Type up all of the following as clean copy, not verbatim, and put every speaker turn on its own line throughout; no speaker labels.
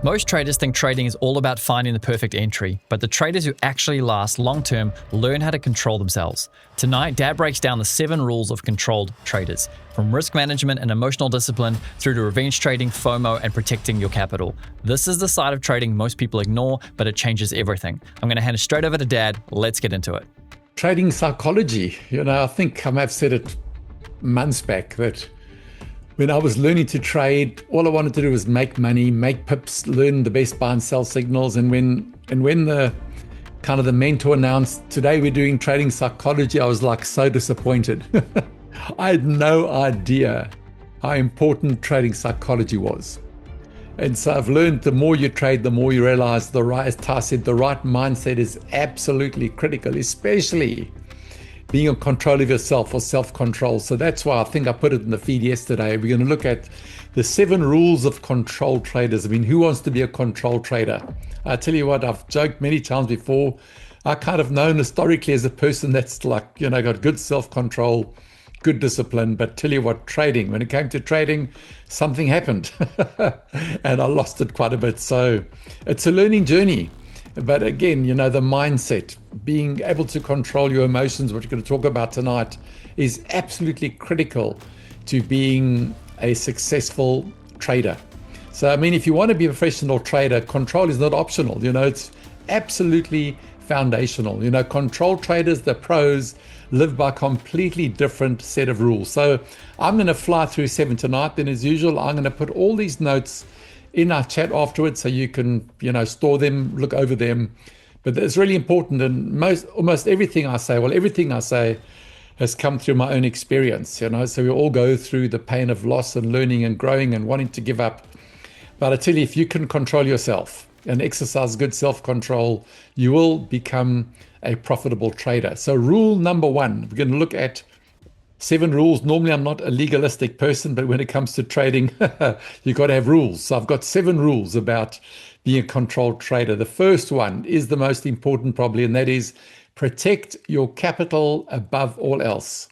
Most traders think trading is all about finding the perfect entry, but the traders who actually last long-term learn how to control themselves. Tonight, Dad breaks down the 7 rules of controlled traders, from risk management and emotional discipline through to revenge trading, FOMO, and protecting your capital. This is the side of trading most people ignore, but it changes everything. I'm going to hand it straight over to Dad. Let's get into it.
Trading psychology. I think I may have said it months back that when I was learning to trade, all I wanted to do was make money, make pips, learn the best buy and sell signals. And when the kind of the mentor announced, today we're doing trading psychology, I was like so disappointed. I had no idea how important trading psychology was. And so I've learned the more you trade, the more you realize as Ty said, the right mindset is absolutely critical, especially being in control of yourself or self-control. So that's why I think I put it in the feed yesterday. We're going to look at the 7 rules of control traders. I mean, who wants to be a control trader? I tell you what, I've joked many times before. I kind of known historically as a person that's like, got good self-control, good discipline. But tell you what, when it came to trading, something happened and I lost it quite a bit. So it's a learning journey. But again, the mindset, being able to control your emotions, which we're going to talk about tonight, is absolutely critical to being a successful trader. So, I mean, if you want to be a professional trader, control is not optional. It's absolutely foundational. Control traders, the pros, live by a completely different set of rules. So I'm going to fly through 7 tonight. Then as usual, I'm going to put all these notes in our chat afterwards so you can, store them, look over them. But it's really important. And almost everything I say has come through my own experience, so we all go through the pain of loss and learning and growing and wanting to give up. But I tell you, if you can control yourself and exercise good self-control, you will become a profitable trader. So rule number 1, we're going to look at 7 rules. Normally, I'm not a legalistic person, but when it comes to trading, you've got to have rules. So I've got 7 rules about being a controlled trader. The first one is the most important probably, and that is protect your capital above all else.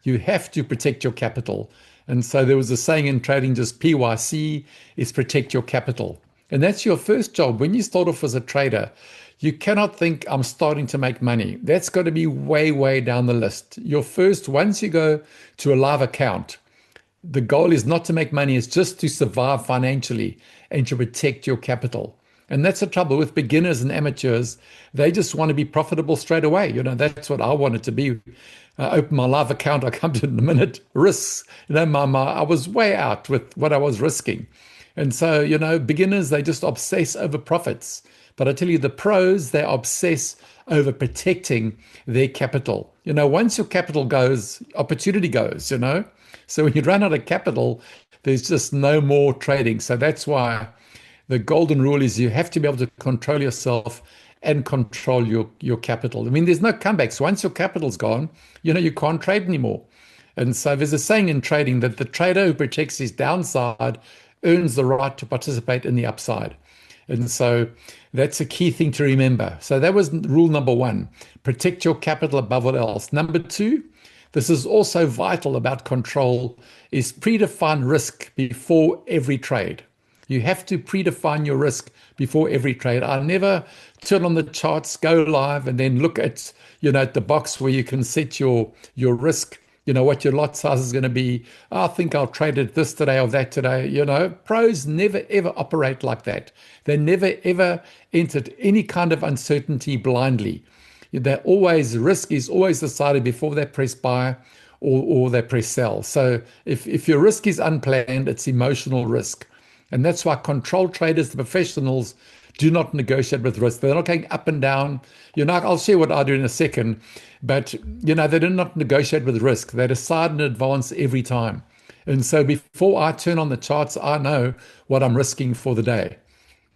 You have to protect your capital. And so there was a saying in trading, just PYC, is protect your capital. And that's your first job. When you start off as a trader, you cannot think I'm starting to make money. That's got to be way, way down the list. Once you go to a live account, the goal is not to make money, it's just to survive financially and to protect your capital. And that's the trouble with beginners and amateurs. They just want to be profitable straight away. That's what I wanted to be. I opened my live account, I'll come to it in a minute, risks. I was way out with what I was risking. And so, beginners, they just obsess over profits. But I tell you, the pros, they obsess over protecting their capital. Once your capital goes, opportunity goes, So when you run out of capital, there's just no more trading. So that's why the golden rule is you have to be able to control yourself and control your capital. I mean, there's no comebacks. Once your capital's gone, you can't trade anymore. And so there's a saying in trading that the trader who protects his downside earns the right to participate in the upside. And so that's a key thing to remember. So that was rule number 1, protect your capital above all else. Number 2, this is also vital about control, is predefine risk before every trade. You have to predefine your risk before every trade. I never turn on the charts, go live, and then look at, at the box where you can set your risk, what your lot size is going to be. I think I'll trade it this today or that today. Pros never, ever operate like that. They never, ever entered any kind of uncertainty blindly. Risk is always decided before they press buy or they press sell. So if your risk is unplanned, it's emotional risk. And that's why control traders, the professionals, do not negotiate with risk. They're not going up and down. I'll share what I do in a second, but they do not negotiate with risk. They decide in advance every time. And so before I turn on the charts, I know what I'm risking for the day.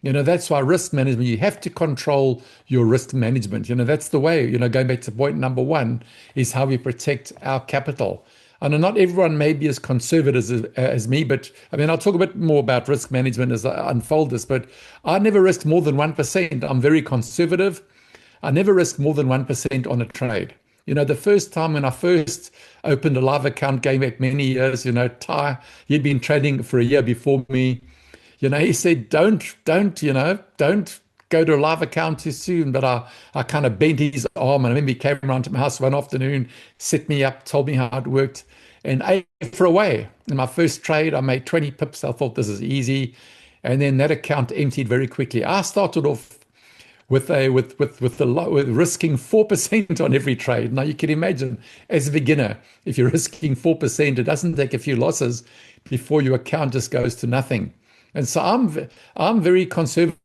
That's why risk management, you have to control your risk management. That's the way, going back to point number 1, is how we protect our capital. I know not everyone may be as conservative as me, but I mean, I'll talk a bit more about risk management as I unfold this, but I never risk more than 1%. I'm very conservative. I never risk more than 1% on a trade. The first time when I first opened a live account going back many years, Ty, he'd been trading for a year before me. He said, don't go to a live account too soon. But I kind of bent his arm, and I remember he came around to my house one afternoon, set me up, told me how it worked, and ate for away. In my first trade, I made 20 pips. I thought this is easy. And then that account emptied very quickly. I started off with risking 4% on every trade. Now you can imagine, as a beginner, if you're risking 4%, it doesn't take a few losses before your account just goes to nothing. And so I'm very conservative.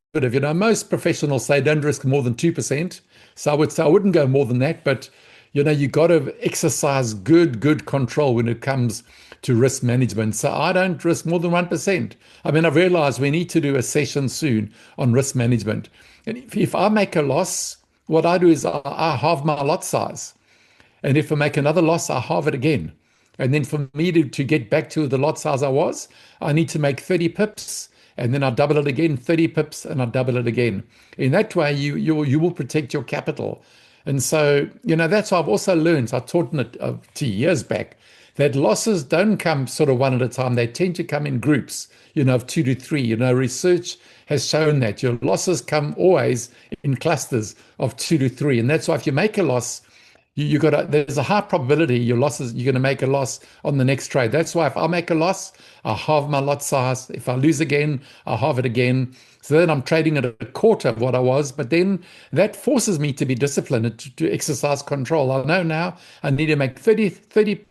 Most professionals say don't risk more than 2%. So I would say I wouldn't go more than that, but you got to exercise good control when it comes to risk management. So I don't risk more than 1%. I mean, I've realized we need to do a session soon on risk management. And if I make a loss, what I do is I halve my lot size. And if I make another loss, I halve it again. And then for me to get back to the lot size I was, I need to make 30 pips. And then I double it again, 30 pips, and I double it again. In that way, you will protect your capital. And so, that's what I've also learned. I taught it 2 years back that losses don't come sort of one at a time. They tend to come in groups, of 2 to 3. Research has shown that your losses come always in clusters of 2 to 3. And that's why if you make a loss, there's a high probability you're going to make a loss on the next trade. That's why if I make a loss, I halve my lot size. If I lose again, I halve it again. So then I'm trading at a quarter of what I was, but then that forces me to be disciplined and to exercise control. I know now I need to make 30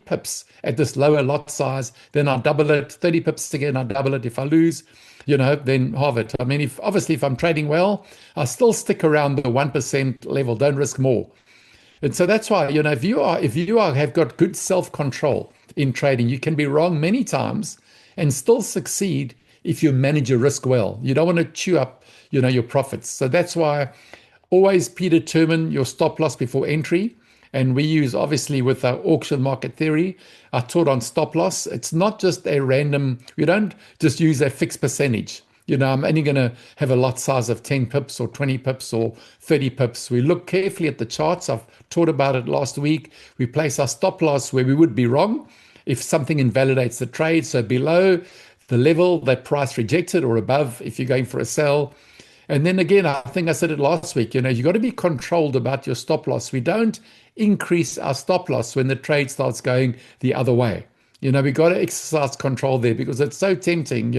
pips at this lower lot size. Then I double it, 30 pips again, I double it. If I lose, then halve it. I mean, if I'm trading well, I still stick around the 1% level, don't risk more. And so that's why, if you have got good self-control in trading, you can be wrong many times and still succeed if you manage your risk well. You don't want to chew up, your profits. So that's why always predetermine your stop loss before entry. And we use, obviously, with our auction market theory, I taught on stop loss. It's not just a random, we don't just use a fixed percentage. I'm only going to have a lot size of 10 pips or 20 pips or 30 pips. We look carefully at the charts. I've taught about it last week. We place our stop loss where we would be wrong if something invalidates the trade. So below the level that price rejected or above if you're going for a sell. And then again, I think I said it last week, you got to be controlled about your stop loss. We don't increase our stop loss when the trade starts going the other way. We got to exercise control there because it's so tempting.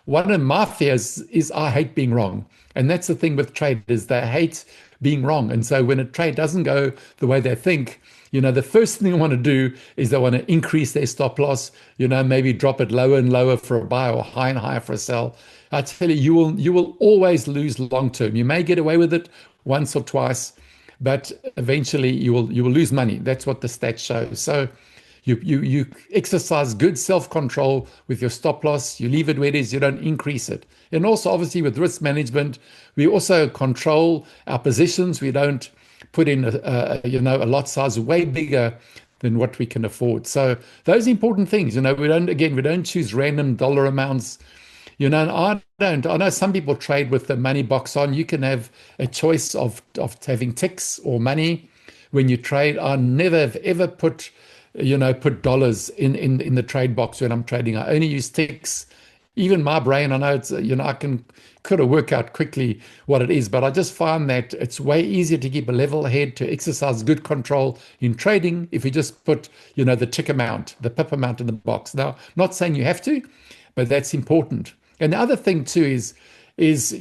One of my fears is I hate being wrong. And that's the thing with traders, they hate being wrong. And so when a trade doesn't go the way they think, the first thing they want to do is they want to increase their stop loss, maybe drop it lower and lower for a buy or higher and higher for a sell. I tell you, you will always lose long term. You may get away with it once or twice, but eventually you will lose money. That's what the stats show. So you exercise good self-control with your stop loss. You leave it where it is. You don't increase it. And also, obviously, with risk management, we also control our positions. We don't put in a lot size way bigger than what we can afford. So those important things. We don't choose random dollar amounts. And I don't. I know some people trade with the money box on. You can have a choice of having ticks or money when you trade. I never have ever put dollars in the trade box when I'm trading. I only use ticks. Even my brain, I know it's, I can kind of work out quickly what it is, but I just find that it's way easier to keep a level head, to exercise good control in trading if you just put, the tick amount, the pip amount in the box. Now, not saying you have to, but that's important. And the other thing too is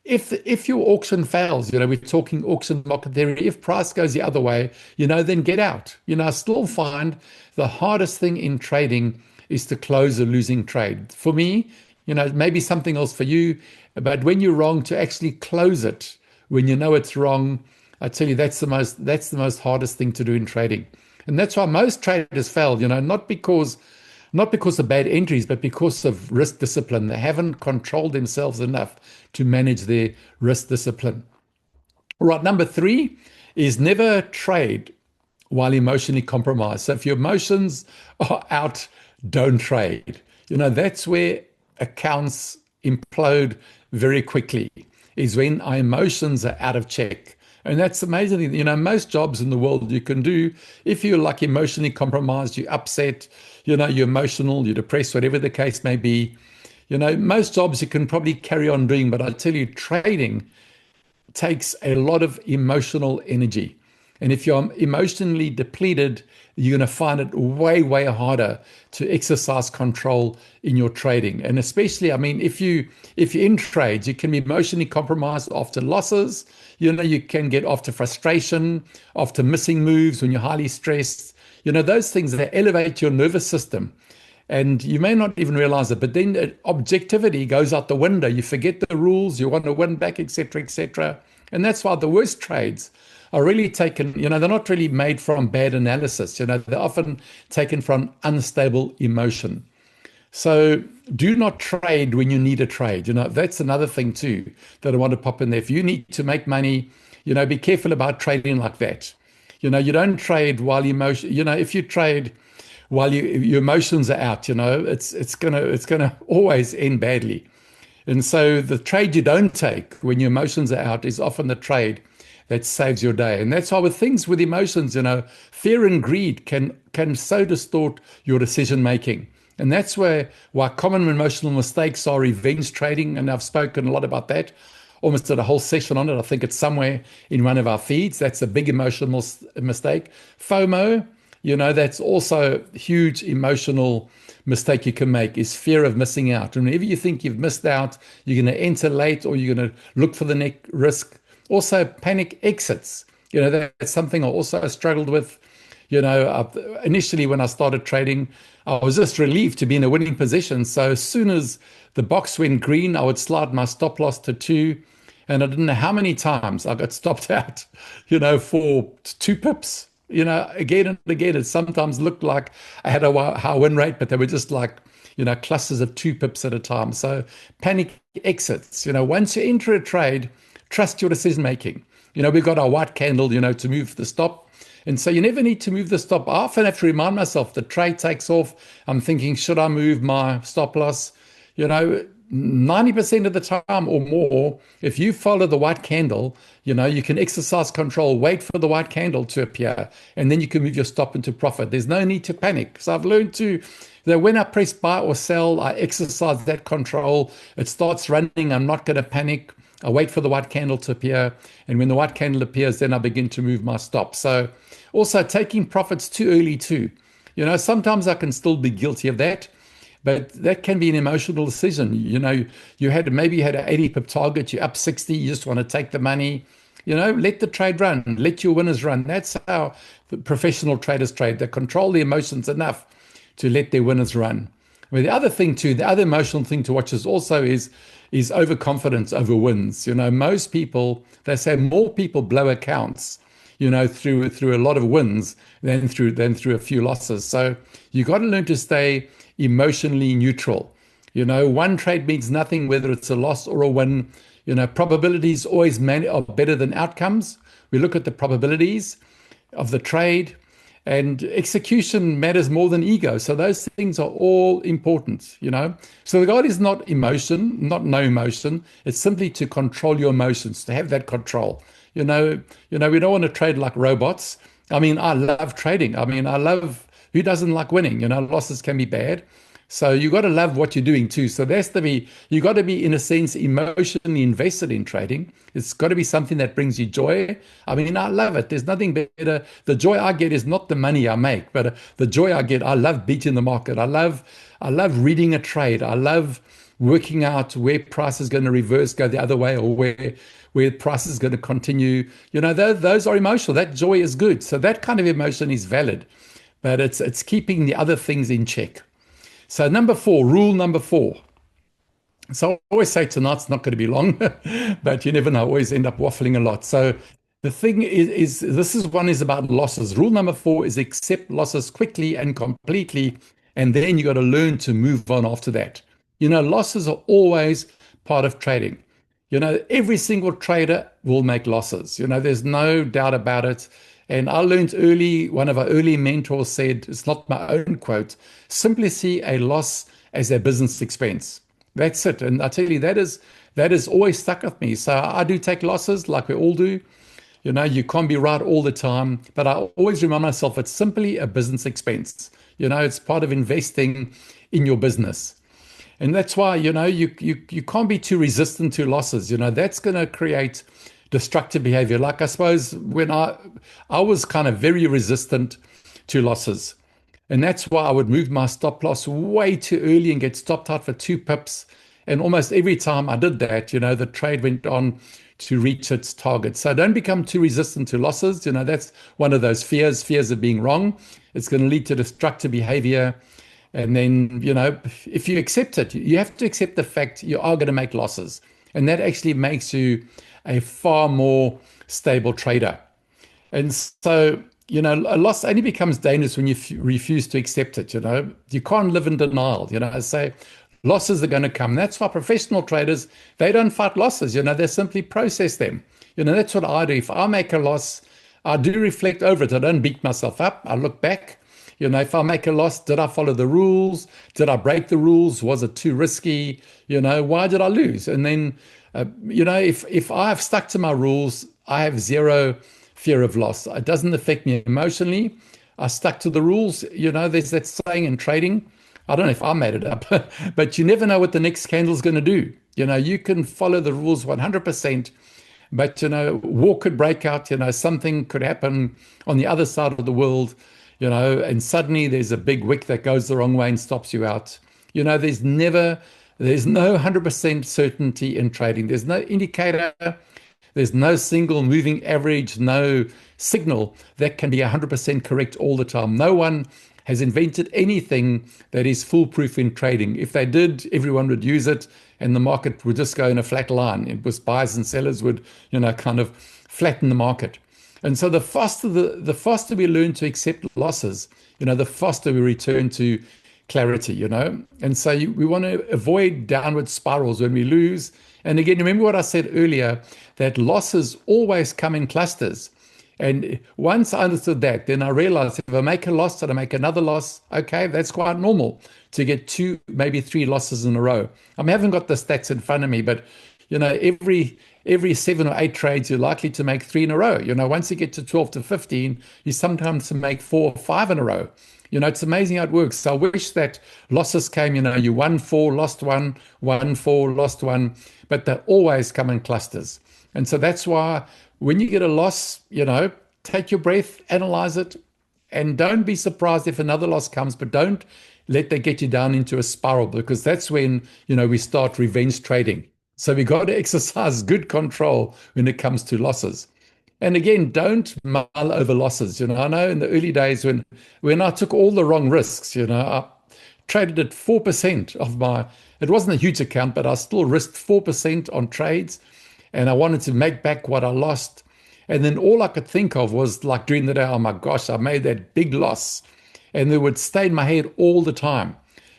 if your auction fails, we're talking auction market theory, if price goes the other way, then get out. I still find the hardest thing in trading is to close a losing trade. For me, maybe something else for you, but when you're wrong, to actually close it when you know it's wrong, I tell you, that's the most hardest thing to do in trading. And that's why most traders fail, not because of bad entries, but because of risk discipline. They haven't controlled themselves enough to manage their risk discipline. All right, number 3 is never trade while emotionally compromised. So if your emotions are out, don't trade. That's where accounts implode very quickly, is when our emotions are out of check. And that's amazing. Most jobs in the world you can do, if you're like emotionally compromised, you're upset, you're emotional, you're depressed, whatever the case may be, Most jobs you can probably carry on doing, but I tell you, trading takes a lot of emotional energy. And if you're emotionally depleted, you're going to find it way, way harder to exercise control in your trading. And especially, I mean, if you're in trades, you can be emotionally compromised after losses. You can get after frustration, after missing moves when you're highly stressed. Those things that elevate your nervous system. And you may not even realize it, but then objectivity goes out the window. You forget the rules, you want to win back, etc., etc. And that's why the worst trades are really taken, they're not really made from bad analysis. They're often taken from unstable emotion. So do not trade when you need a trade. That's another thing too that I want to pop in there. If you need to make money, be careful about trading like that. You don't trade while emotion, if you trade while your emotions are out, it's gonna always end badly. And so the trade you don't take when your emotions are out is often the trade that saves your day. And that's why with things with emotions, fear and greed can so distort your decision making. And that's why common emotional mistakes are revenge trading. And I've spoken a lot about that. Almost did a whole session on it. I think it's somewhere in one of our feeds. That's a big emotional mistake. FOMO, that's also a huge emotional mistake you can make, is fear of missing out. And whenever you think you've missed out, you're going to enter late or you're going to look for the next risk. Also, panic exits. That's something I also struggled with. Initially when I started trading, I was just relieved to be in a winning position. So as soon as the box went green, I would slide my stop loss to 2. And I didn't know how many times I got stopped out, for 2 pips. Again and again, it sometimes looked like I had a high win rate, but they were just like, clusters of 2 pips at a time. So panic exits. Once you enter a trade, trust your decision making. We've got our white candle, to move the stop. And so you never need to move the stop. I often have to remind myself the trade takes off. I'm thinking, should I move my stop loss? 90% of the time or more, if you follow the white candle, you can exercise control, wait for the white candle to appear, and then you can move your stop into profit. There's no need to panic. So I've learned that when I press buy or sell, I exercise that control. It starts running. I'm not going to panic. I wait for the white candle to appear. And when the white candle appears, then I begin to move my stop. So also taking profits too early too. Sometimes I can still be guilty of that. But that can be an emotional decision. You had an 80 pip target, you're up 60, you just want to take the money. Let the trade run, let your winners run. That's how the professional traders trade. They control the emotions enough to let their winners run. I mean, the other thing too, the other emotional thing to watch is overconfidence over wins. Most people, they say more people blow accounts, through a lot of wins than through a few losses. So you got to learn to stay emotionally neutral. One trade means nothing, whether it's a loss or a win. Probabilities always are better than outcomes. We look at the probabilities of the trade, and execution matters more than ego. So those things are all important. So the goal is not emotion, not no emotion. It's simply to control your emotions, to have that control. We don't want to trade like robots. I mean, I love trading. Who doesn't like winning? Losses can be bad. So you got to love what you're doing too. So you got to be, in a sense, emotionally invested in trading. It's got to be something that brings you joy. I love it. There's nothing better. The joy I get is not the money I make, but the joy I get, I love beating the market. I love reading a trade. I love working out where price is going to reverse, go the other way, or where price is going to continue. Those are emotional. That joy is good. So that kind of emotion is valid, but it's keeping the other things in check. So rule number 4. So I always say tonight's not going to be long, but you never know, I always end up waffling a lot. So the thing is one is about losses. Rule number 4 is accept losses quickly and completely, and then you got to learn to move on after that. Losses are always part of trading. Every single trader will make losses. There's no doubt about it. And I learned early, one of our early mentors said, it's not my own quote, simply see a loss as a business expense. That's it. And I tell you, that is always stuck with me. So I do take losses like we all do. You can't be right all the time, but I always remind myself it's simply a business expense. It's part of investing in your business. And that's why, you can't be too resistant to losses. That's going to create destructive behavior. Like I suppose when I was kind of very resistant to losses. And that's why I would move my stop loss way too early and get stopped out for 2 pips. And almost every time I did that, the trade went on to reach its target. So don't become too resistant to losses. That's one of those fears of being wrong. It's going to lead to destructive behavior. And then, if you accept it, you have to accept the fact you are going to make losses. And that actually makes you a far more stable trader. And so, a loss only becomes dangerous when you refuse to accept it. You can't live in denial. Say losses are going to come. That's why professional traders, they don't fight losses. They simply process them. That's what I do. If I make a loss, I do reflect over it. I don't beat myself up. I look back. If I make a loss, did I follow the rules? Did I break the rules? Was it too risky? Why did I lose? And then, if I've stuck to my rules, I have zero fear of loss. It doesn't affect me emotionally. I stuck to the rules. There's that saying in trading. I don't know if I made it up, but you never know what the next candle is going to do. You can follow the rules 100%, but, war could break out. Something could happen on the other side of the world, and suddenly there's a big wick that goes the wrong way and stops you out. There's no 100% certainty in trading. There's no indicator. There's no single moving average, no signal that can be 100% correct all the time. No one has invented anything that is foolproof in trading. If they did, everyone would use it and the market would just go in a flat line. It was buyers and sellers would, kind of flatten the market. And so the faster we learn to accept losses, the faster we return to clarity, And so we want to avoid downward spirals when we lose. And again, remember what I said earlier, that losses always come in clusters. And once I understood that, then I realized if I make a loss and I make another loss, okay, that's quite normal to get 2, maybe 3 losses in a row. I haven't got the stats in front of me, but every 7 or 8 trades, you're likely to make 3 in a row. Once you get to 12 to 15, you sometimes make 4 or 5 in a row. It's amazing how it works. So I wish that losses came, you won 4, lost 1, won 4, lost 1, but they always come in clusters. And so that's why when you get a loss, take your breath, analyze it, and don't be surprised if another loss comes, but don't let that get you down into a spiral, because that's when, we start revenge trading. So we got to exercise good control when it comes to losses. And again, don't mull over losses. I know in the early days when I took all the wrong risks, I traded at 4% of it wasn't a huge account, but I still risked 4% on trades. And I wanted to make back what I lost. And then all I could think of was like during the day, oh my gosh, I made that big loss. And it would stay in my head all the time.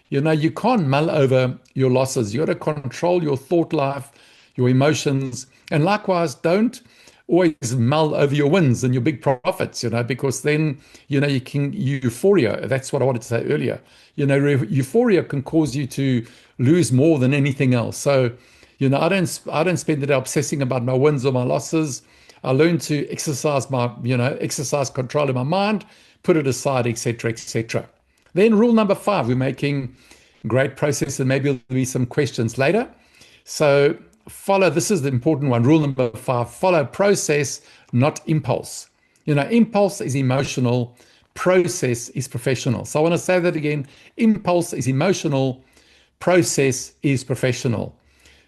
You can't mull over your losses. You got to control your thought life, your emotions. And likewise, don't always mull over your wins and your big profits, because then, you can euphoria. That's what I wanted to say earlier. Euphoria can cause you to lose more than anything else. So, I don't spend the day obsessing about my wins or my losses. I learn to exercise exercise control in my mind, put it aside, etc., etc. Then rule number 5, we're making great process, and maybe there'll be some questions later. So this is the important one. Rule number 5, follow process, not impulse. Impulse is emotional, process is professional. So I want to say that again. Impulse is emotional, process is professional.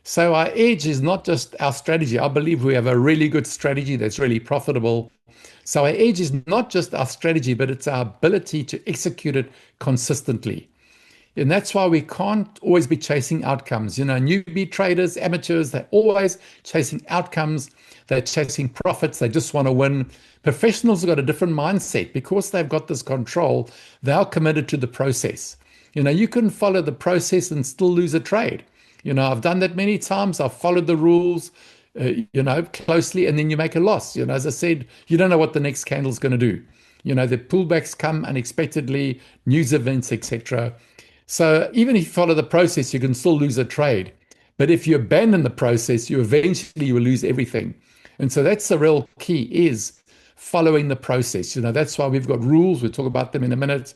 So our edge is not just our strategy. I believe we have a really good strategy that's really profitable. So our edge is not just our strategy, but it's our ability to execute it consistently. And that's why we can't always be chasing outcomes. Newbie traders, amateurs, they're always chasing outcomes. They're chasing profits. They just want to win. Professionals have got a different mindset because they've got this control. They're committed to the process. You can follow the process and still lose a trade. I've done that many times. I've followed the rules, closely, and then you make a loss. As I said, you don't know what the next candle is going to do. The pullbacks come unexpectedly, news events, etc. So even if you follow the process, you can still lose a trade. But if you abandon the process, you eventually will lose everything. And so that's the real key, is following the process. That's why we've got rules. We'll talk about them in a minute.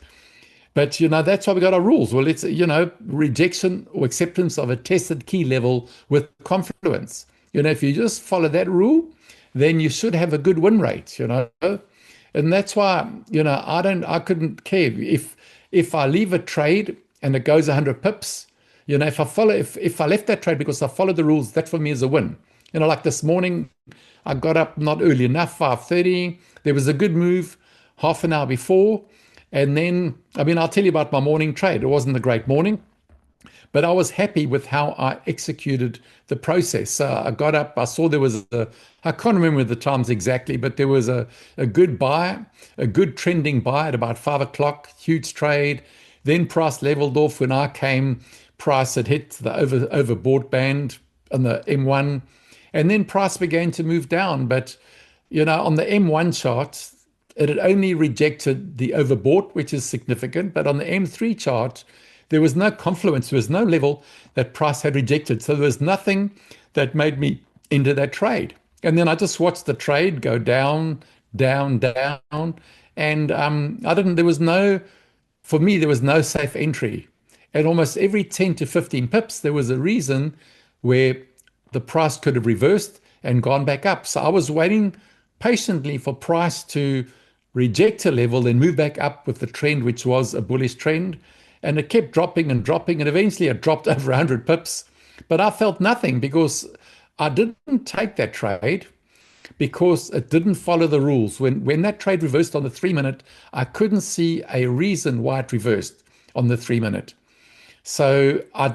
But that's why we got our rules. Well, it's rejection or acceptance of a tested key level with confluence. If you just follow that rule, then you should have a good win rate. And that's why, I couldn't care if I leave a trade and it goes 100 pips. If I left that trade because I followed the rules, that for me is a win. Like this morning, I got up not early enough, 5:30. There was a good move half an hour before. And then, I'll tell you about my morning trade. It wasn't a great morning, but I was happy with how I executed the process. So I got up, I saw there was I can't remember the times exactly, but there was a good buy, a good trending buy at about 5 o'clock, huge trade. Then price leveled off when I came. Price had hit the overbought band on the M1, and then price began to move down. But, on the M1 chart, it had only rejected the overbought, which is significant. But on the M3 chart, there was no confluence. There was no level that price had rejected. So there was nothing that made me into that trade. And then I just watched the trade go down, down, down. And for me, there was no safe entry. And almost every 10 to 15 pips, there was a reason where the price could have reversed and gone back up. So I was waiting patiently for price to reject a level, then move back up with the trend, which was a bullish trend. And it kept dropping and dropping, and eventually it dropped over 100 pips. But I felt nothing because I didn't take that trade because it didn't follow the rules. When that trade reversed on the 3 minute, I couldn't see a reason why it reversed on the 3 minute. So I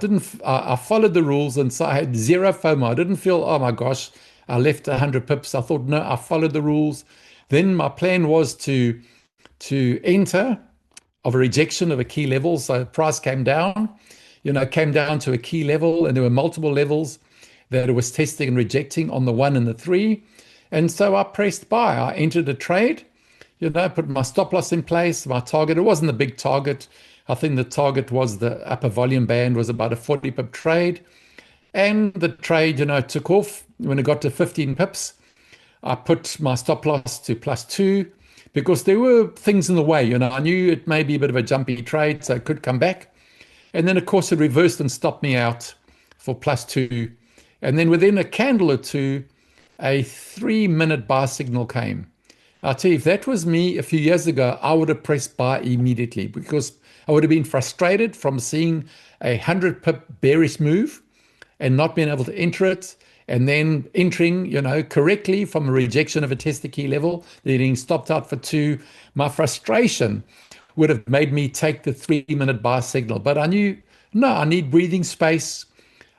followed the rules, and so I had zero FOMO. I didn't feel, oh my gosh, I left 100 pips. I thought, no, I followed the rules. Then my plan was to enter of a rejection of a key level. So price came down, came down to a key level, and there were multiple levels that it was testing and rejecting on the 1 and the 3. And so I pressed buy. I entered a trade, put my stop loss in place, my target. It wasn't a big target. I think the target was the upper volume band, was about a 40 pip trade. And the trade, took off. When it got to 15 pips, I put my stop loss to +2 because there were things in the way. I knew it may be a bit of a jumpy trade, so it could come back. And then, of course, it reversed and stopped me out for +2. And then within a candle or two, a 3-minute buy signal came. I'll tell you, if that was me a few years ago, I would have pressed buy immediately because I would have been frustrated from seeing a 100 pip bearish move and not being able to enter it, and then entering, correctly from a rejection of a tested key level, then getting stopped out for 2. My frustration would have made me take the 3-minute buy signal. But I knew, no, I need breathing space.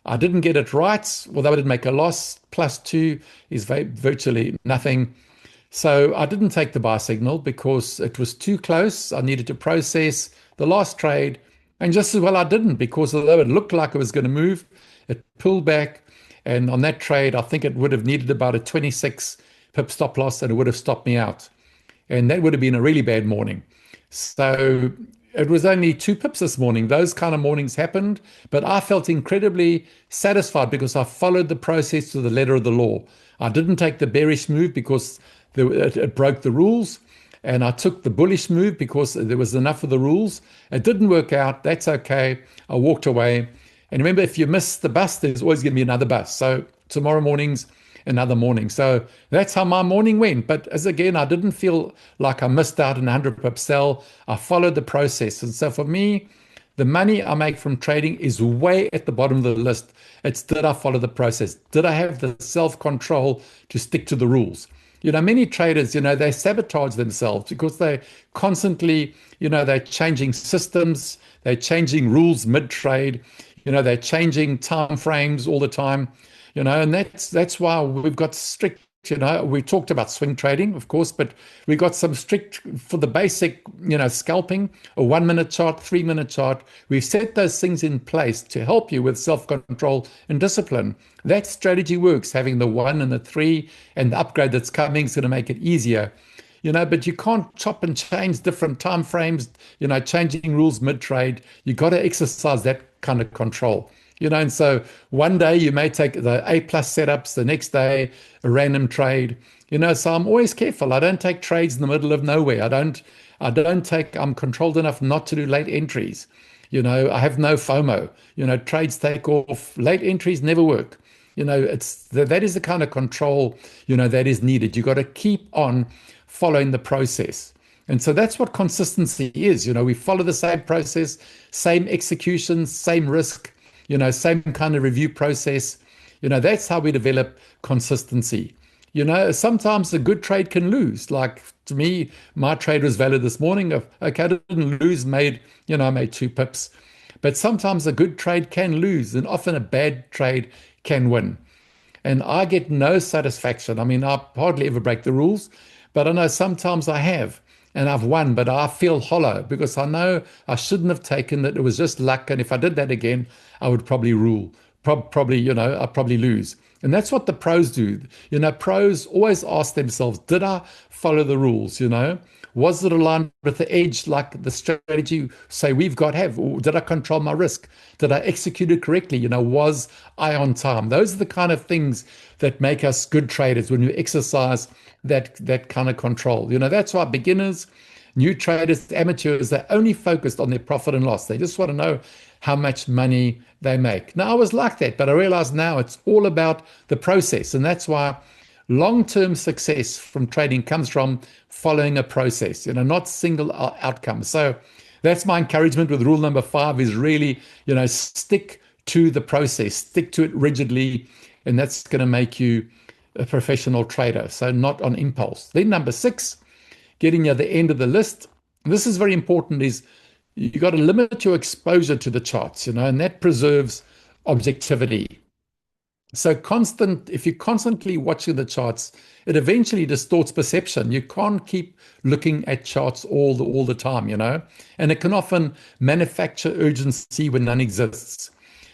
I didn't get it right, although I didn't make a loss. +2 is virtually nothing. So I didn't take the buy signal because it was too close. I needed to process the last trade. And just as well, I didn't, because although it looked like it was going to move, it pulled back. And on that trade, I think it would have needed about a 26 pip stop loss, and it would have stopped me out. And that would have been a really bad morning. So it was only 2 pips this morning. Those kind of mornings happened, but I felt incredibly satisfied because I followed the process to the letter of the law. I didn't take the bearish move because it broke the rules, and I took the bullish move because there was enough of the rules. It didn't work out. That's okay. I walked away. And remember, if you miss the bus, there's always going to be another bus. So tomorrow morning's another morning. So that's how my morning went. But as again, I didn't feel like I missed out on 100 pip sell. I followed the process. And so for me, the money I make from trading is way at the bottom of the list. It's, did I follow the process? Did I have the self-control to stick to the rules? Many traders, they sabotage themselves because they constantly, they're changing systems, they're changing rules mid-trade, they're changing time frames all the time, and that's why we've got strict, we talked about swing trading, of course, but we got some strict for the basic, scalping, a 1-minute chart, 3-minute chart. We've set those things in place to help you with self-control and discipline. That strategy works. Having the 1 and the 3 and the upgrade that's coming is going to make it easier. But you can't chop and change different time frames, changing rules mid-trade. You got to exercise that kind of control. And so one day you may take the A plus setups, the next day a random trade. So I'm always careful. I don't take trades in the middle of nowhere. I'm controlled enough not to do late entries. I have no FOMO. Trades take off. Late entries never work. That is the kind of control, that is needed. You got to keep on following the process. And so that's what consistency is. We follow the same process, same execution, same risk, same kind of review process. That's how we develop consistency. Sometimes a good trade can lose. Like to me, my trade was valid this morning. Okay, I didn't lose, I made 2 pips. But sometimes a good trade can lose, and often a bad trade can win. And I get no satisfaction. I mean, I hardly ever break the rules, but I know sometimes I have and I've won, but I feel hollow because I know I shouldn't have taken it. It was just luck. And if I did that again, I would probably I'd probably lose. And that's what the pros do. Pros always ask themselves, did I follow the rules? Was it aligned with the edge, like the strategy, say we've got have? Or did I control my risk? Did I execute it correctly? Was I on time? Those are the kind of things that make us good traders when you exercise that kind of control. That's why beginners, new traders, amateurs, they're only focused on their profit and loss. They just want to know how much money they make. Now, I was like that, but I realize now it's all about the process. And that's why long-term success from trading comes from following a process, not single outcomes. So that's my encouragement with rule number 5 is really, stick to the process, stick to it rigidly, and that's going to make you a professional trader. So not on impulse. Then number 6, getting at the end of the list. This is very important, is you got to limit your exposure to the charts, and that preserves objectivity. So if you're constantly watching the charts, it eventually distorts perception. You can't keep looking at charts all the time, and it can often manufacture urgency when none exists.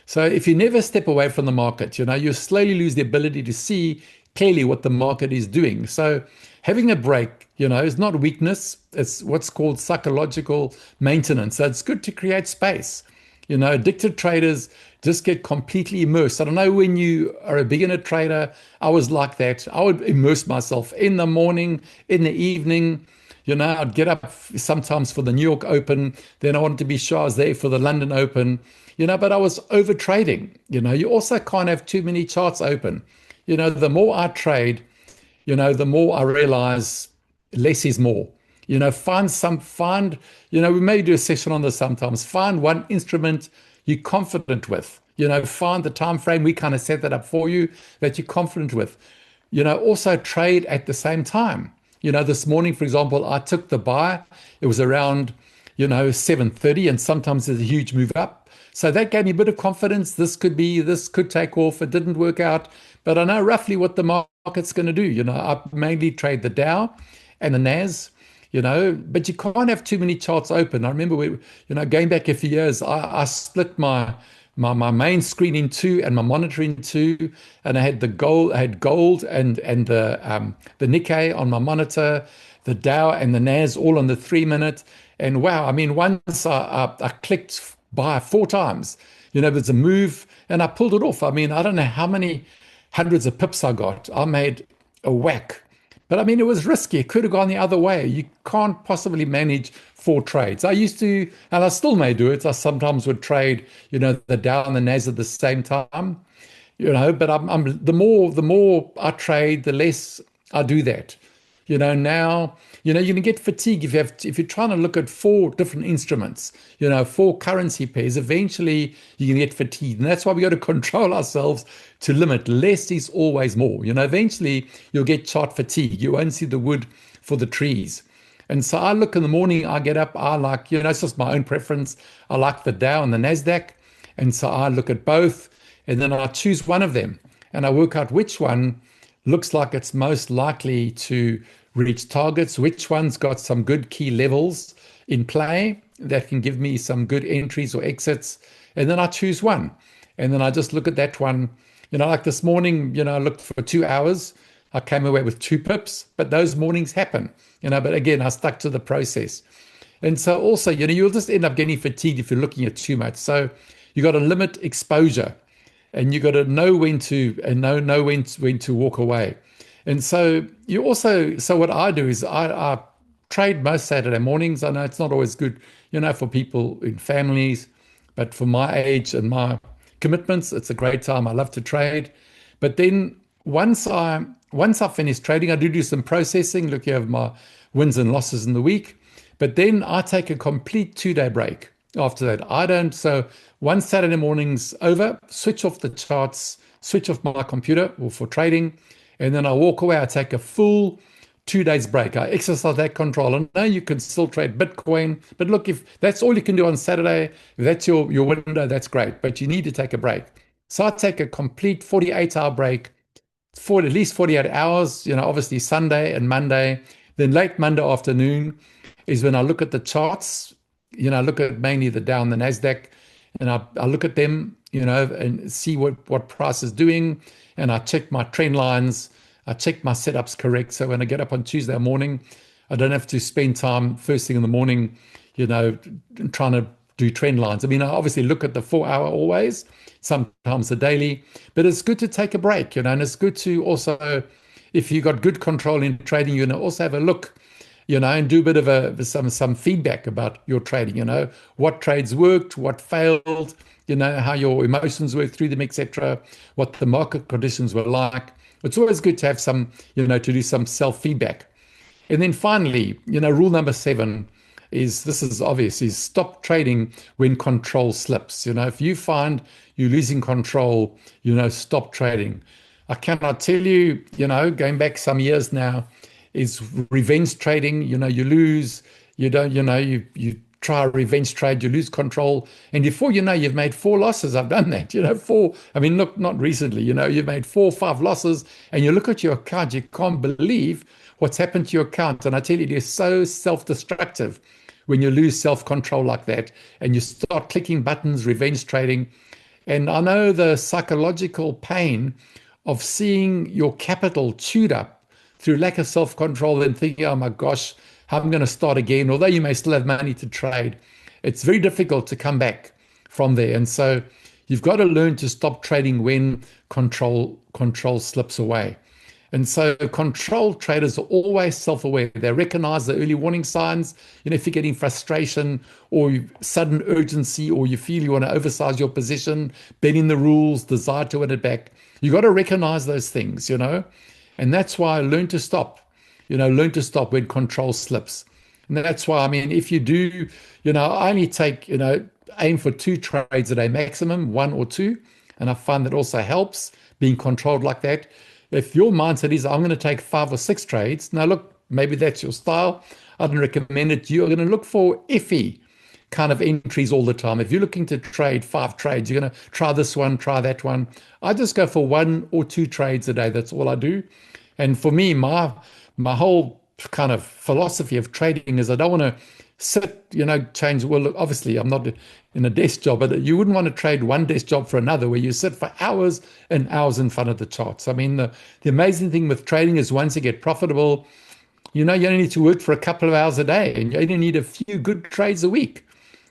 So if you never step away from the market, you slowly lose the ability to see clearly what the market is doing. So having a break, is not weakness. It's what's called psychological maintenance. So it's good to create space. Addicted traders just get completely immersed. I don't know, when you are a beginner trader, I was like that. I would immerse myself in the morning, in the evening. I'd get up sometimes for the New York Open. Then I wanted to be sure I was there for the London Open. But I was over trading. You also can't have too many charts open. The more I trade, the more I realize less is more. We may do a session on this sometimes. Find one instrument you're confident with. Find the time frame. We kind of set that up for you that you're confident with. Also trade at the same time. This morning, for example, I took the buy. It was around, 7:30, and sometimes there's a huge move up. So that gave me a bit of confidence. This could take off. It didn't work out, but I know roughly what the market's going to do. I mainly trade the Dow and the NAS. But you can't have too many charts open. I remember going back a few years, I split my main screen in 2 and my monitor in 2, and I had gold and the Nikkei on my monitor, the Dow and the NAS all on the 3-minute. And wow, I mean, once I clicked buy 4 times, there's a move and I pulled it off. I mean, I don't know how many hundreds of pips I got. I made a whack. But I mean, it was risky. It could have gone the other way. You can't possibly manage 4 trades. I used to, and I still may do it. I sometimes would trade, the Dow and the NAS at the same time, but I'm the more I trade, the less I do that. Now, you can get fatigued if you're trying to look at 4 different instruments, 4 currency pairs. Eventually, you can get fatigued, and that's why we got to control ourselves to limit. Less is always more. Eventually, you'll get chart fatigue. You won't see the wood for the trees. And so I look in the morning. I get up. I like, it's just my own preference. I like the Dow and the Nasdaq, and so I look at both, and then I choose one of them, and I work out which one looks like it's most likely to reach targets, which one's got some good key levels in play that can give me some good entries or exits. And then I choose one. And then I just look at that one. Like this morning, I looked for 2 hours. I came away with 2 pips, but those mornings happen, but again, I stuck to the process. And so also, you'll just end up getting fatigued if you're looking at too much. So You got to limit exposure, and you got to know when to and know when to walk away. And so you also, so what I do is I trade most Saturday mornings. I know it's not always good, for people in families, but for my age and my commitments, it's a great time. I love to trade. But then once I finish trading, I do some processing, looking over my wins and losses in the week. But then I take a complete 2-day break after that. I don't, so one Saturday morning's over, switch off the charts, switch off my computer or for trading, and then I walk away. I take a full 2 days break. I exercise that control. And now you can still trade Bitcoin. But look, if that's all you can do on Saturday, if that's your window, that's great. But you need to take a break. So I take a complete 48-hour break for at least 48 hours, obviously Sunday and Monday. Then late Monday afternoon is when I look at the charts. I look at mainly the Dow and the NASDAQ, and I look at them, and see what price is doing. And I check my trend lines. I check my setups correct. So when I get up on Tuesday morning, I don't have to spend time first thing in the morning, trying to do trend lines. I mean, I obviously look at the 4-hour always, sometimes the daily, but it's good to take a break, and it's good to also, if you got good control in trading, also have a look, and do a bit of some feedback about your trading, what trades worked, what failed, how your emotions worked through them, etc., what the market conditions were like. It's always good to have some, to do some self-feedback. And then finally, rule number 7 is, this is obvious, is stop trading when control slips. If you find you're losing control, stop trading. I cannot tell you, going back some years now, is revenge trading. You lose, you don't, you try a revenge trade, you lose control, and before you know, you've made 4 losses. I've done that, 4. I mean, look, not recently, you've made 4 or 5 losses, and you look at your account, you can't believe what's happened to your account. And I tell you, it is so self-destructive when you lose self-control like that, and you start clicking buttons, revenge trading. And I know the psychological pain of seeing your capital chewed up through lack of self-control and thinking, oh my gosh, I'm going to start again. Although you may still have money to trade, it's very difficult to come back from there. And so you've got to learn to stop trading when control slips away. And so control traders are always self-aware. They recognize the early warning signs. If you're getting frustration or sudden urgency, or you feel you want to oversize your position, bending the rules, desire to win it back, you got to recognize those things, And that's why I learn to stop. Learn to stop when control slips. And that's why, I mean, if you do, I only take, aim for 2 trades a day maximum, 1 or 2. And I find that also helps being controlled like that. If your mindset is, I'm going to take 5 or 6 trades. Now, look, maybe that's your style. I don't recommend it. You're going to look for iffy kind of entries all the time. If you're looking to trade 5 trades, you're going to try this one, try that one. I just go for 1 or 2 trades a day. That's all I do. And for me, my whole kind of philosophy of trading is I don't want to sit, change. Well, look, obviously, I'm not in a desk job, but you wouldn't want to trade one desk job for another where you sit for hours and hours in front of the charts. I mean, the amazing thing with trading is once you get profitable, you only need to work for a couple of hours a day, and you only need a few good trades a week.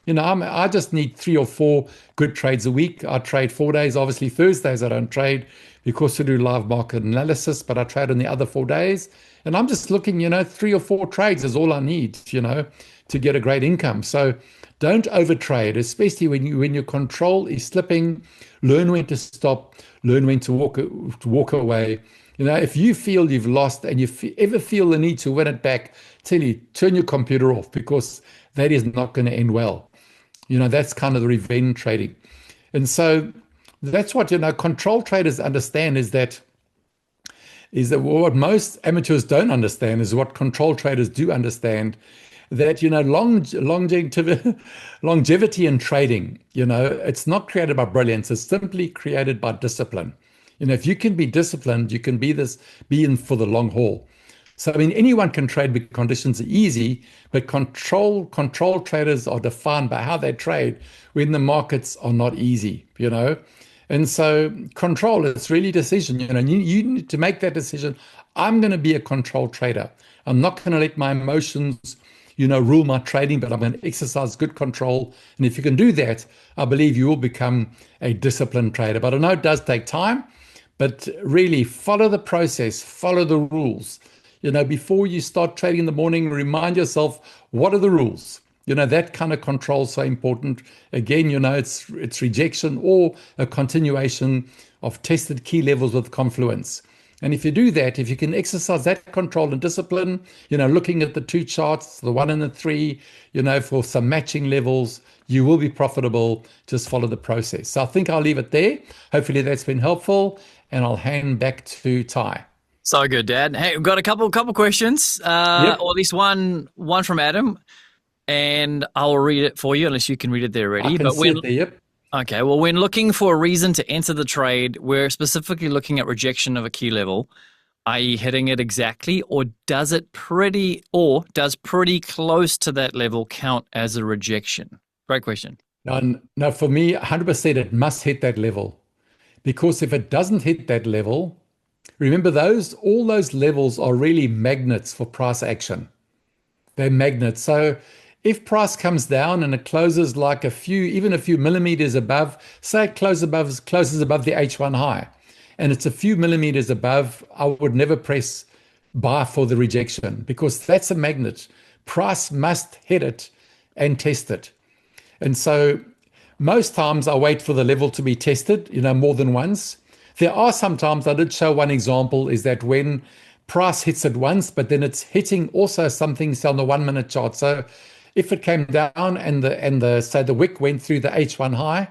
I just need 3 or 4 good trades a week. I trade 4 days. Obviously, Thursdays I don't trade because I do live market analysis, but I trade on the other 4 days. And I'm just looking, 3 or 4 trades is all I need, to get a great income. So don't overtrade, especially when your control is slipping. Learn when to stop. Learn when to walk away. If you feel you've lost and you ever feel the need to win it back, tell you, turn your computer off, because that is not going to end well. That's kind of the revenge trading. And so that's what, control traders understand is that what most amateurs don't understand is what control traders do understand, that, longevity in trading, it's not created by brilliance. It's simply created by discipline. If you can be disciplined, you can be in for the long haul. So, I mean, anyone can trade because conditions are easy, but control traders are defined by how they trade when the markets are not easy, And so control, it's really decision, you need to make that decision. I'm going to be a control trader. I'm not going to let my emotions, rule my trading, but I'm going to exercise good control. And if you can do that, I believe you will become a disciplined trader. But I know it does take time, but really follow the process, follow the rules. Before you start trading in the morning, remind yourself, what are the rules? That kind of control is so important. Again, it's rejection or a continuation of tested key levels with confluence. And if you do that, if you can exercise that control and discipline, looking at the two charts, the 1 and the 3, for some matching levels, you will be profitable. Just follow the process. So I think I'll leave it there. Hopefully that's been helpful, and I'll hand back to Ty.
So good, Dad. Hey, we've got a couple questions, or at least one from Adam, and I'll read it for you unless you can read it there already.
I can see it there, yep.
Okay, well, when looking for a reason to enter the trade, we're specifically looking at rejection of a key level, i.e. hitting it exactly, or does pretty close to that level count as a rejection? Great question.
No, for me, 100% it must hit that level. Because if it doesn't hit that level, remember all those levels are really magnets for price action. They're magnets. So if price comes down and it closes like even a few millimeters above, say it closes above the H1 high, and it's a few millimeters above, I would never press buy for the rejection, because that's a magnet. Price must hit it and test it. And so most times I wait for the level to be tested, more than once. There are some times, I did show one example, is that when price hits it once, but then it's hitting also something on the 1 minute chart. So if it came down and the wick went through the H1 high,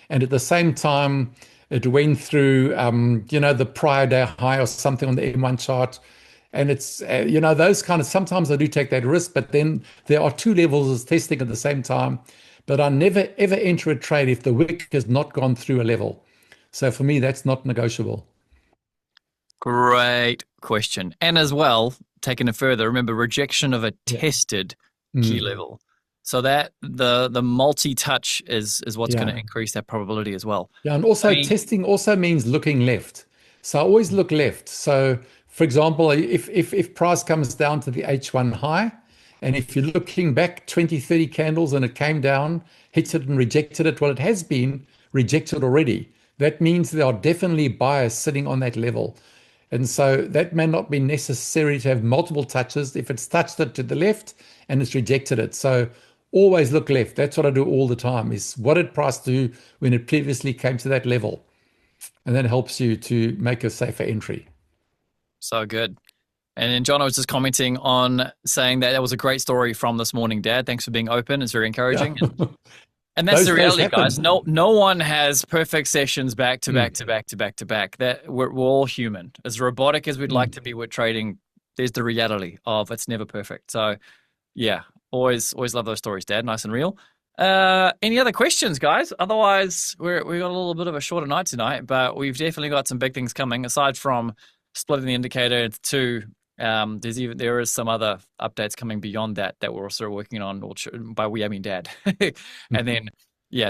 and at the same time it went through the prior day high or something on the M1 chart, and it's those kind of, sometimes I do take that risk, but then there are two levels of testing at the same time. But I never ever enter a trade if the wick has not gone through a level. So for me, that's not negotiable.
Great question. And as well, taking it further, remember, rejection of a tested key level. So that the multi-touch is what's going to increase that probability as well.
Yeah, and also testing also means looking left. So I always look left. So for example, if price comes down to the H1 high, and if you're looking back 20, 30 candles and it came down, hits it and rejected it, well, it has been rejected already. That means there are definitely buyers sitting on that level. And so that may not be necessary to have multiple touches if it's touched it to the left and it's rejected it. So always look left. That's what I do all the time, is what did price do when it previously came to that level? And that helps you to make a safer entry.
So good. And then John was just commenting on saying that was a great story from this morning, Dad. Thanks for being open. It's very encouraging. Yeah. And that's the reality, guys. No one has perfect sessions back to back to back to back to back. That we're all human. As robotic as we'd like to be with trading, there's the reality of it's never perfect. So yeah, always love those stories, Dad. Nice and real. Any other questions, guys? Otherwise, we got a little bit of a shorter night tonight, but we've definitely got some big things coming. Aside from splitting the indicator into two, there is some other updates coming beyond that we're also working on. By we, I mean Dad. And then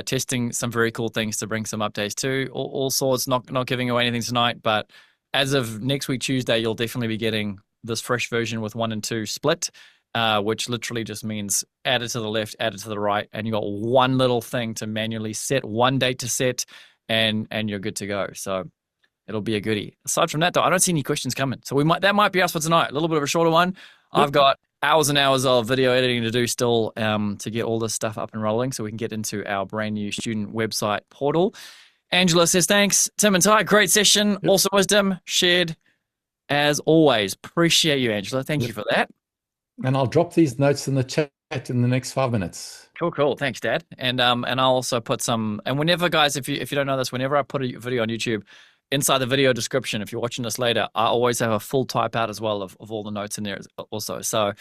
testing some very cool things to bring some updates to all sorts. Not giving away anything tonight, but as of next week Tuesday, you'll definitely be getting this fresh version with 1 and 2 split, which literally just means add it to the left, add it to the right, and you got one little thing to manually set, one date to set, and you're good to go. So it'll be a goodie. Aside from that, though, I don't see any questions coming. So that might be us for tonight. A little bit of a shorter one. I've got hours and hours of video editing to do still to get all this stuff up and rolling so we can get into our brand new student website portal. Angela says, thanks, Tim and Ty. Great session. Yep. Also wisdom shared as always. Appreciate you, Angela. Thank you for that.
And I'll drop these notes in the chat in the next 5 minutes.
Cool. Thanks, Dad. And I'll also put some, and whenever, guys, if you don't know this, whenever I put a video on YouTube, inside the video description, if you're watching this later, I always have a full type out as well of all the notes in there also. So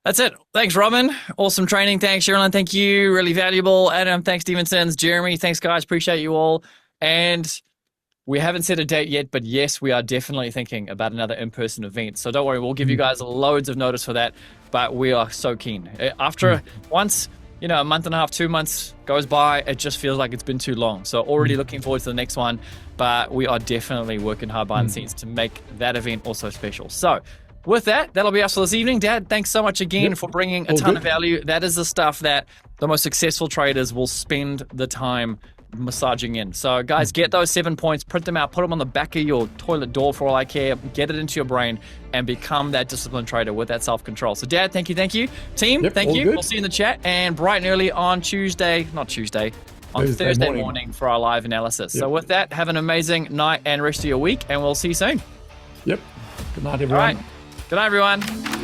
that's it. Thanks, Robin. Awesome training. Thanks, Sherilyn. Thank you. Really valuable. Adam, thanks, Stevensons. Jeremy, thanks, guys. Appreciate you all. And we haven't set a date yet, but yes, we are definitely thinking about another in-person event. So don't worry, we'll give you guys loads of notice for that, but we are so keen. After once, a month and a half, 2 months goes by, it just feels like it's been too long. So already looking forward to the next one, but we are definitely working hard behind the scenes to make that event also special. So with that, that'll be us for this evening. Dad, thanks so much again for bringing a
All
ton
good.
of value. That is the stuff that the most successful traders will spend the time massaging in. So guys, get those 7 points, print them out, put them on the back of your toilet door for all I care, get it into your brain and become that disciplined trader with that self-control. So Dad, thank you. Team,
Yep,
thank
all
you.
good.
We'll see you in the chat and bright and early on Thursday
Thursday
morning for our live analysis.
Yep.
So with that, have an amazing night and rest of your week and we'll see you soon.
Yep. Good night,
All
everyone.
right. Good night, everyone.